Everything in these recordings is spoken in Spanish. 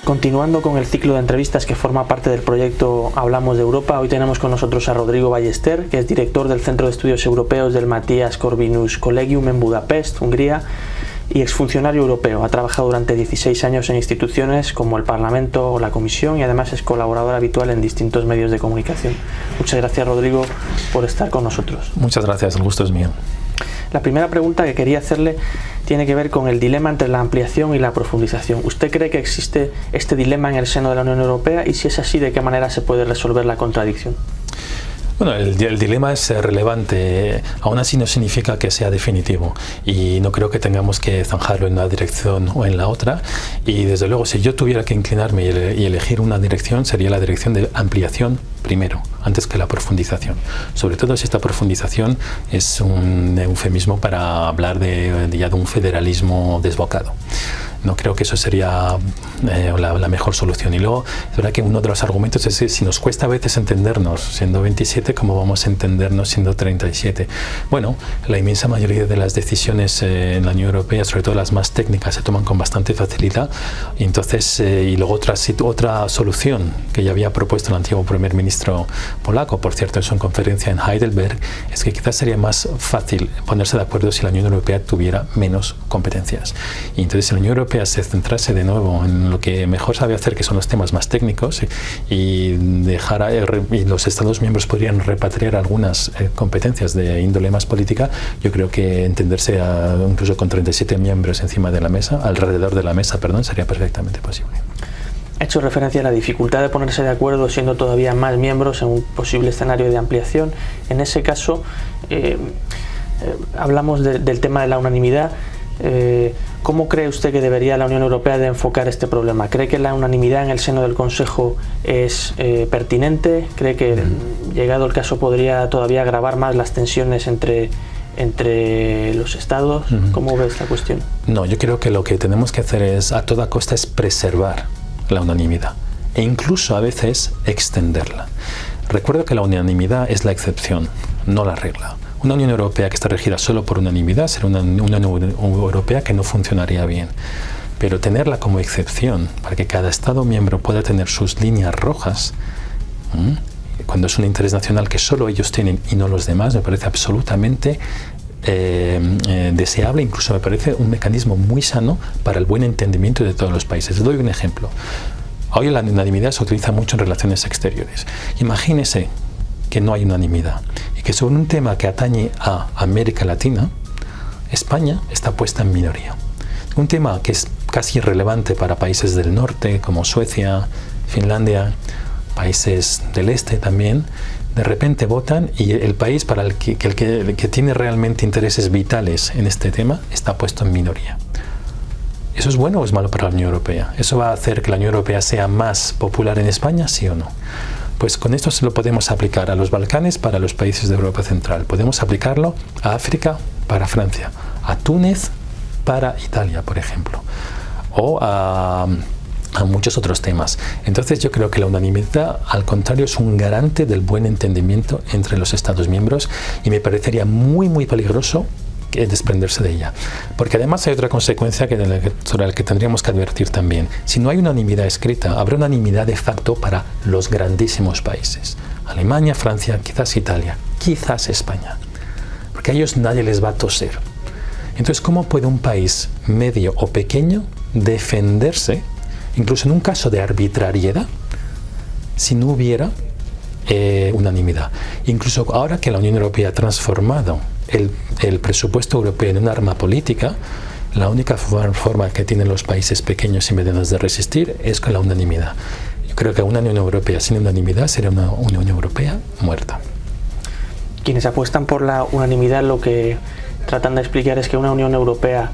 Continuando con el ciclo de entrevistas que forma parte del proyecto Hablamos de Europa, hoy tenemos con nosotros a Rodrigo Ballester, que es director del Centro de Estudios Europeos del Matías Corvinus Collegium en Budapest, Hungría, y exfuncionario europeo. Ha trabajado durante 16 años en instituciones como el Parlamento o la Comisión y además es colaborador habitual en distintos medios de comunicación. Muchas gracias, Rodrigo, por estar con nosotros. Muchas gracias, el gusto es mío. La primera pregunta que quería hacerle tiene que ver con el dilema entre la ampliación y la profundización. ¿Usted cree que existe este dilema en el seno de la Unión Europea? Y si es así, ¿de qué manera se puede resolver la contradicción? Bueno, el dilema es relevante, aún así no significa que sea definitivo y no creo que tengamos que zanjarlo en una dirección o en la otra, y desde luego si yo tuviera que inclinarme y elegir una dirección, sería la dirección de ampliación primero, antes que la profundización, sobre todo si esta profundización es un eufemismo para hablar de un federalismo desbocado. No creo que eso sería la mejor solución. Y luego, es verdad que uno de los argumentos es que si nos cuesta a veces entendernos siendo 27, ¿cómo vamos a entendernos siendo 37? Bueno, la inmensa mayoría de las decisiones en la Unión Europea, sobre todo las más técnicas, se toman con bastante facilidad. Y entonces, y luego otra solución que ya había propuesto el antiguo primer ministro polaco, por cierto, en su conferencia en Heidelberg, es que quizás sería más fácil ponerse de acuerdo si la Unión Europea tuviera menos competencias. Y entonces, si la Unión Europea se centrase de nuevo en lo que mejor sabe hacer, que son los temas más técnicos, y los Estados miembros podrían repatriar algunas competencias de índole más política, yo creo que entenderse incluso con 37 miembros encima de la mesa, alrededor de la mesa, sería perfectamente posible. Ha hecho referencia a la dificultad de ponerse de acuerdo siendo todavía más miembros en un posible escenario de ampliación. En ese caso, hablamos del tema de la unanimidad. ¿Cómo cree usted que debería la Unión Europea de enfocar este problema? ¿Cree que la unanimidad en el seno del Consejo es pertinente? ¿Cree que, llegado el caso, podría todavía agravar más las tensiones entre los Estados? ¿Cómo ve esta cuestión? No, yo creo que lo que tenemos que hacer a toda costa es preservar la unanimidad e incluso a veces extenderla. Recuerdo que la unanimidad es la excepción, no la regla. Una Unión Europea que está regida solo por unanimidad será una Unión Europea que no funcionaría bien. Pero tenerla como excepción, para que cada Estado miembro pueda tener sus líneas rojas, cuando es un interés nacional que solo ellos tienen y no los demás, me parece absolutamente deseable, incluso me parece un mecanismo muy sano para el buen entendimiento de todos los países. Les doy un ejemplo. Hoy la unanimidad se utiliza mucho en relaciones exteriores. Imagínese que no hay unanimidad y que sobre un tema que atañe a América Latina, España está puesta en minoría. Un tema que es casi irrelevante para países del norte como Suecia, Finlandia, países del este también, de repente votan y el país para el que tiene realmente intereses vitales en este tema está puesto en minoría. ¿Eso es bueno o es malo para la Unión Europea? ¿Eso va a hacer que la Unión Europea sea más popular en España, sí o no? Pues con esto se lo podemos aplicar a los Balcanes para los países de Europa Central. Podemos aplicarlo a África para Francia, a Túnez para Italia, por ejemplo, o a muchos otros temas. Entonces yo creo que la unanimidad, al contrario, es un garante del buen entendimiento entre los Estados miembros y me parecería muy, muy peligroso desprenderse de ella. Porque además hay otra consecuencia sobre la que tendríamos que advertir también. Si no hay unanimidad escrita, habrá unanimidad de facto para los grandísimos países. Alemania, Francia, quizás Italia, quizás España. Porque a ellos nadie les va a toser. Entonces, ¿cómo puede un país medio o pequeño defenderse, incluso en un caso de arbitrariedad, si no hubiera unanimidad? Incluso ahora que la Unión Europea ha transformado el presupuesto europeo en un arma política, la única forma que tienen los países pequeños y medianos de resistir es con la unanimidad. Yo creo que una Unión Europea sin unanimidad sería una Unión Europea muerta. Quienes apuestan por la unanimidad lo que tratan de explicar es que una Unión Europea,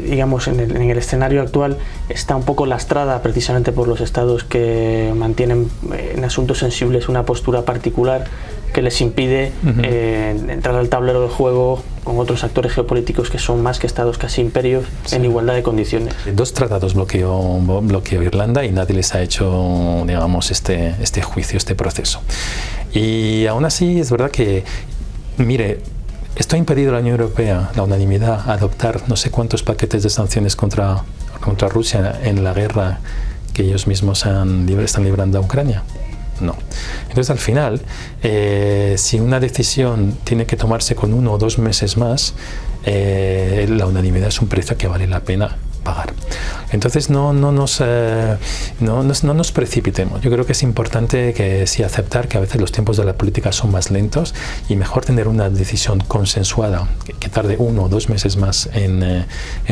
digamos, en el escenario actual está un poco lastrada precisamente por los estados que mantienen en asuntos sensibles una postura particular que les impide entrar al tablero de juego con otros actores geopolíticos que son más que estados, casi imperios, en igualdad de condiciones. 2 tratados bloqueó Irlanda y nadie les ha hecho, digamos, este juicio, este proceso. Y aún así es verdad que, mire, esto ha impedido a la Unión Europea, la unanimidad, adoptar no sé cuántos paquetes de sanciones contra contra Rusia en la guerra que ellos mismos están librando a Ucrania? No. Entonces, al final, si una decisión tiene que tomarse con 1 o 2 meses más, la unanimidad es un precio que vale la pena pagar. Entonces, no nos precipitemos. Yo creo que es importante que sí aceptar que a veces los tiempos de la política son más lentos y mejor tener una decisión consensuada que tarde 1 o 2 meses más en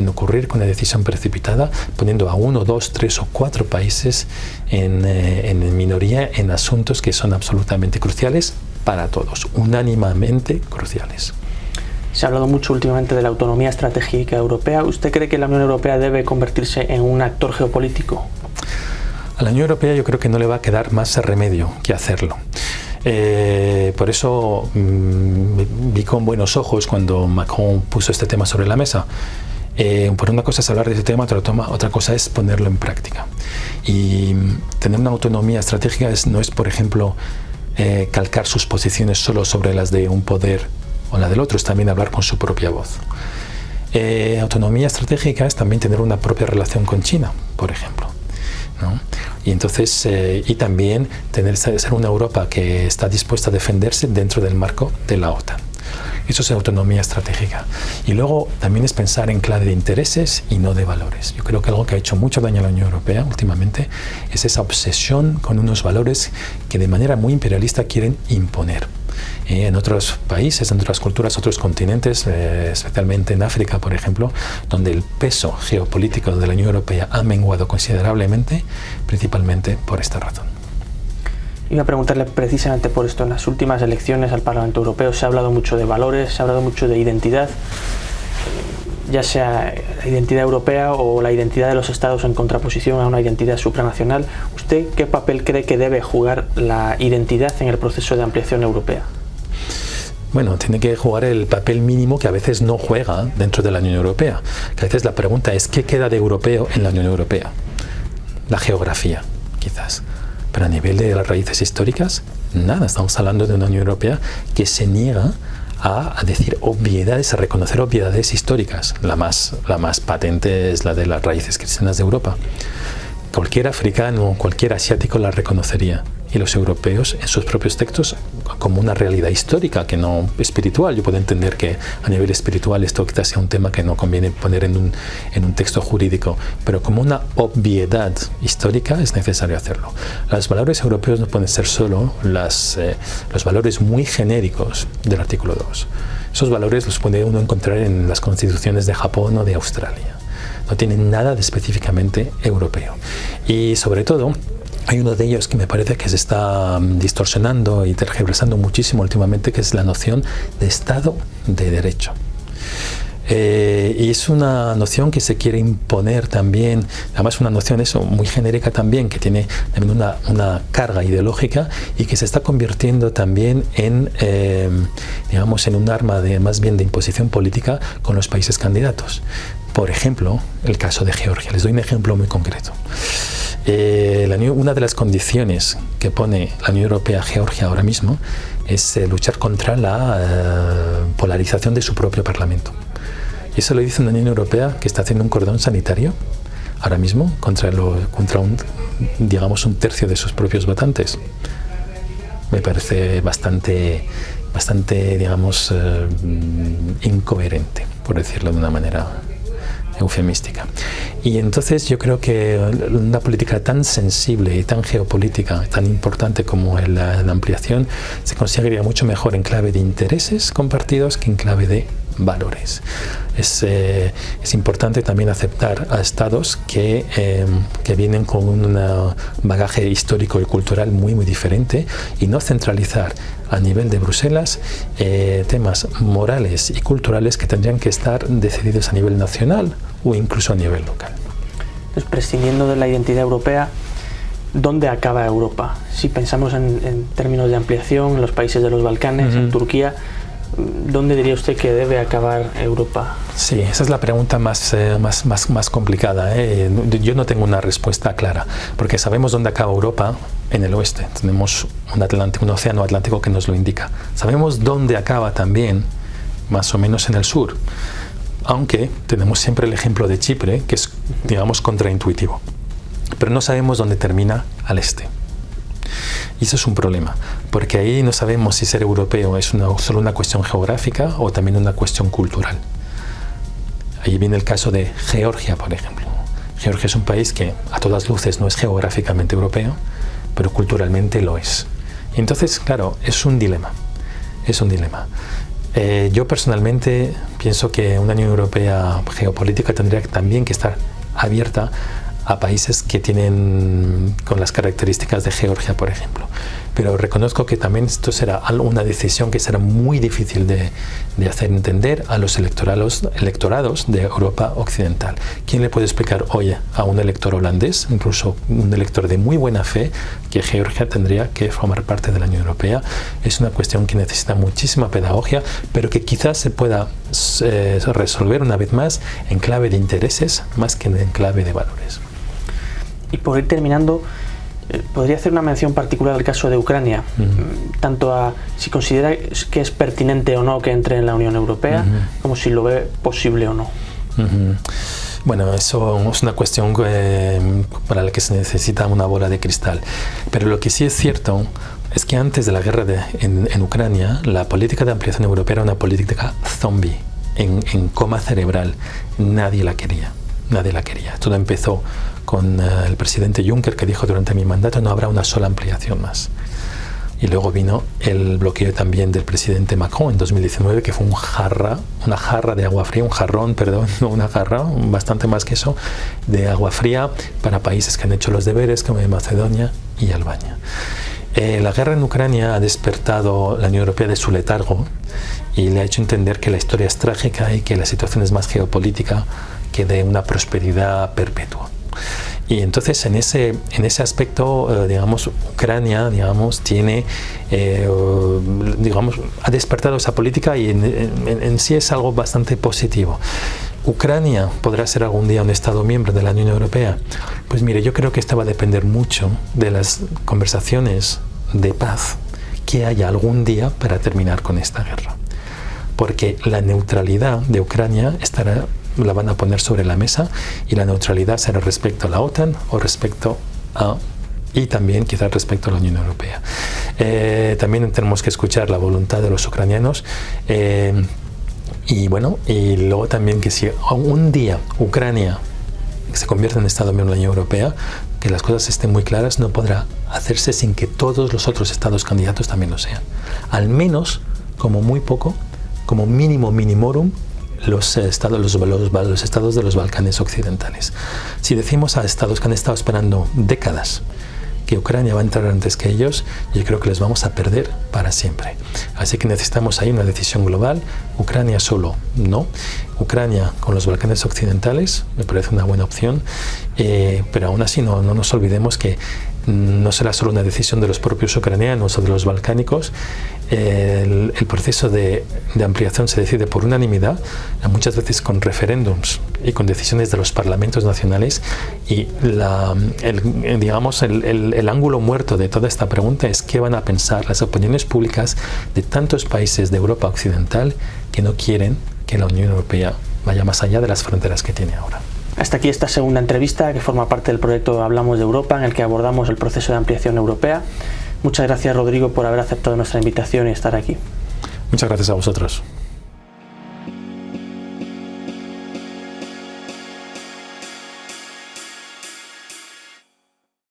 ocurrir, con una decisión precipitada, poniendo a 1, 2, 3 o 4 países en minoría en asuntos que son absolutamente cruciales para todos, unánimemente cruciales. Se ha hablado mucho últimamente de la autonomía estratégica europea. ¿Usted cree que la Unión Europea debe convertirse en un actor geopolítico? A la Unión Europea yo creo que no le va a quedar más remedio que hacerlo. Por eso vi con buenos ojos cuando Macron puso este tema sobre la mesa. Por una cosa es hablar de ese tema, otra cosa es ponerlo en práctica. Y tener una autonomía estratégica no es, por ejemplo, calcar sus posiciones solo sobre las de un poder o la del otro, es también hablar con su propia voz. Autonomía estratégica es también tener una propia relación con China, por ejemplo, ¿no? Y entonces, y también ser una Europa que está dispuesta a defenderse dentro del marco de la OTAN. Eso es autonomía estratégica. Y luego también es pensar en clave de intereses y no de valores. Yo creo que algo que ha hecho mucho daño a la Unión Europea últimamente es esa obsesión con unos valores que de manera muy imperialista quieren imponer. En otros países, en otras culturas, otros continentes, especialmente en África, por ejemplo, donde el peso geopolítico de la Unión Europea ha menguado considerablemente, principalmente por esta razón. Iba a preguntarle precisamente por esto. En las últimas elecciones al Parlamento Europeo se ha hablado mucho de valores, se ha hablado mucho de identidad, ya sea la identidad europea o la identidad de los estados en contraposición a una identidad supranacional. ¿Usted qué papel cree que debe jugar la identidad en el proceso de ampliación europea? Bueno, tiene que jugar el papel mínimo que a veces no juega dentro de la Unión Europea. Que a veces la pregunta es, ¿qué queda de europeo en la Unión Europea? La geografía, quizás. Pero a nivel de las raíces históricas, nada. Estamos hablando de una Unión Europea que se niega a decir obviedades, a reconocer obviedades históricas. La más patente es la de las raíces cristianas de Europa. Cualquier africano, cualquier asiático la reconocería. Y los europeos en sus propios textos como una realidad histórica, que no espiritual. Yo puedo entender que a nivel espiritual esto quizás sea un tema que no conviene poner en un texto jurídico, pero como una obviedad histórica es necesario hacerlo. Los valores europeos no pueden ser solo los valores muy genéricos del artículo 2. Esos valores los puede uno encontrar en las constituciones de Japón o de Australia. No tienen nada de específicamente europeo. Y sobre todo, hay uno de ellos que me parece que se está distorsionando y tergiversando muchísimo últimamente, que es la noción de Estado de Derecho. Y es una noción que se quiere imponer también, además una noción muy genérica también, que tiene también una carga ideológica y que se está convirtiendo también en un arma más bien de imposición política con los países candidatos. Por ejemplo, el caso de Georgia. Les doy un ejemplo muy concreto. Una de las condiciones que pone la Unión Europea a Georgia ahora mismo es luchar contra la polarización de su propio Parlamento. Y eso lo dice una Unión Europea que está haciendo un cordón sanitario ahora mismo contra un tercio de sus propios votantes. Me parece bastante incoherente, por decirlo de una manera eufemística. Y entonces yo creo que una política tan sensible y tan geopolítica, tan importante como la ampliación, se conseguiría mucho mejor en clave de intereses compartidos que en clave de valores. Es importante también aceptar a estados que vienen con un bagaje histórico y cultural muy diferente y no centralizar a nivel de Bruselas temas morales y culturales que tendrían que estar decididos a nivel nacional o incluso a nivel local. Entonces, prescindiendo de la identidad europea, ¿dónde acaba Europa? Si pensamos en términos de ampliación, en los países de los Balcanes, en Turquía, ¿dónde diría usted que debe acabar Europa? Sí, esa es la pregunta más complicada. Yo no tengo una respuesta clara, porque sabemos dónde acaba Europa en el oeste. Tenemos un océano Atlántico que nos lo indica. Sabemos dónde acaba también, más o menos en el sur, aunque tenemos siempre el ejemplo de Chipre, que es, digamos, contraintuitivo. Pero no sabemos dónde termina al este. Y eso es un problema, porque ahí no sabemos si ser europeo es solo una cuestión geográfica o también una cuestión cultural. Ahí viene el caso de Georgia, por ejemplo. Georgia es un país que a todas luces no es geográficamente europeo, pero culturalmente lo es. Y entonces, claro, es un dilema. Es un dilema. Yo personalmente pienso que una Unión Europea geopolítica tendría también que estar abierta a países que tienen con las características de Georgia, por ejemplo. Pero reconozco que también esto será una decisión que será muy difícil de hacer entender a los electorados de Europa Occidental. ¿Quién le puede explicar hoy a un elector holandés, incluso un elector de muy buena fe, que Georgia tendría que formar parte de la Unión Europea? Es una cuestión que necesita muchísima pedagogía, pero que quizás se pueda resolver una vez más en clave de intereses más que en clave de valores. Y por ir terminando, podría hacer una mención particular al caso de Ucrania, tanto a si considera que es pertinente o no que entre en la Unión Europea, como si lo ve posible o no. Bueno, eso es una cuestión para la que se necesita una bola de cristal. Pero lo que sí es cierto es que antes de la guerra en Ucrania, la política de ampliación europea era una política zombie, en coma cerebral. Nadie la quería. Nadie la quería. Todo empezó con el presidente Juncker, que dijo: durante mi mandato no habrá una sola ampliación más. Y luego vino el bloqueo también del presidente Macron en 2019, que fue una jarra de agua fría, un jarrón, perdón, no una jarra, bastante más que eso, de agua fría para países que han hecho los deberes, como Macedonia y Albania. La guerra en Ucrania ha despertado la Unión Europea de su letargo y le ha hecho entender que la historia es trágica y que la situación es más geopolítica que de una prosperidad perpetua. Y entonces en ese aspecto, digamos, Ucrania, digamos, tiene, digamos, ha despertado esa política y en sí es algo bastante positivo. ¿Ucrania podrá ser algún día un Estado miembro de la Unión Europea? Pues mire, yo creo que esto va a depender mucho de las conversaciones de paz que haya algún día para terminar con esta guerra. Porque la neutralidad de Ucrania la van a poner sobre la mesa, y la neutralidad será respecto a la OTAN o respecto a, y también quizás respecto a la Unión Europea. También tenemos que escuchar la voluntad de los ucranianos, y bueno, y luego también que si un día Ucrania se convierte en Estado miembro de la Unión Europea, que las cosas estén muy claras, no podrá hacerse sin que todos los otros estados candidatos también lo sean. Al menos, como muy poco, como mínimo minimorum, los estados de los Balcanes occidentales. Si decimos a estados que han estado esperando décadas que Ucrania va a entrar antes que ellos, yo creo que les vamos a perder para siempre. Así que necesitamos ahí una decisión global. Ucrania solo, no. Ucrania con los Balcanes occidentales me parece una buena opción, pero aún así no nos olvidemos que no será solo una decisión de los propios ucranianos o de los balcánicos. El proceso de ampliación se decide por unanimidad, muchas veces con referéndums y con decisiones de los parlamentos nacionales, y el ángulo muerto de toda esta pregunta es qué van a pensar las opiniones públicas de tantos países de Europa Occidental que no quieren que la Unión Europea vaya más allá de las fronteras que tiene ahora. Hasta aquí esta segunda entrevista, que forma parte del proyecto Hablamos de Europa, en el que abordamos el proceso de ampliación europea. Muchas gracias, Rodrigo, por haber aceptado nuestra invitación y estar aquí. Muchas gracias a vosotros.